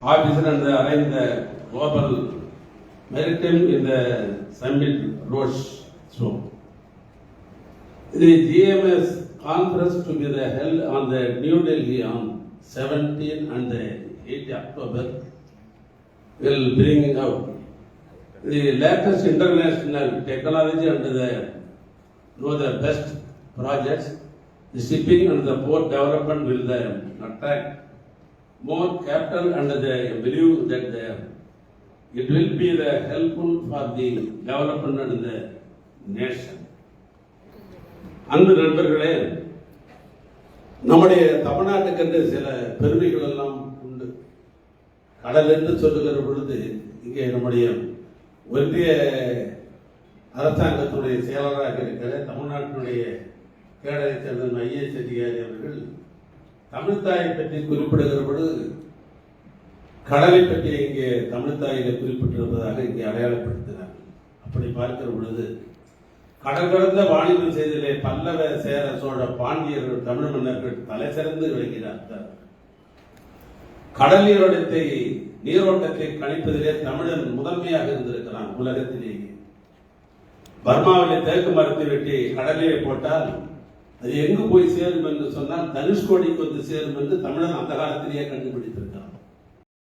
Officer and arrange the global maritime in the summit roads show. The GMS conference to be held on the New Delhi on 17 and 8 October will bring out the latest international technology and the best projects. The shipping and the port development will attract more capital and they believe that it will be helpful for the development of the nation. அன்பு நண்பர்களே, நம்முடைய தமிழ்நாட்டுக்கு சில பெருமைகள் எல்லாம் உண்டு. கடல் என்று சொல்லுகிற பொழுது இங்கே நம்முடைய ஒன்றிய அரசாங்கத்துடைய செயலராக இருக்கிற தமிழ்நாட்டினுடைய கேடரை சேர்ந்த ஐஏஎஸ் அதிகாரி அவர்கள் தமிழ்தாயை பற்றி குறிப்பிடுகிற பொழுது கடலை பற்றி இங்கே தமிழ்தாயில குறிப்பிட்டிருப்பதாக இங்கே அடையாளப்படுத்தினார். அப்படி பார்க்கிற பொழுது கடல் கடந்த வாணிபம் செய்ததிலே பல்லவ சேர சோழ பாண்டியர்கள் தமிழ் மன்னர்கள் தலை சிறந்து விளங்கினார். கடல் நீரோட்டத்தை கணிப்பதிலே தமிழன் முதன்மையாக இருந்திருக்கிறான் உலகத்திலேயே. பர்மாவிலே தேக்கு மரத்தை வெட்டி கடலிலே போட்டால் அது எங்கு போய் சேரும் என்று சொன்னால் தனுஷ்கோடிக்கு வந்து சேரும் என்று தமிழன் அந்த காலத்திலேயே கண்டுபிடித்திருக்கிறான்.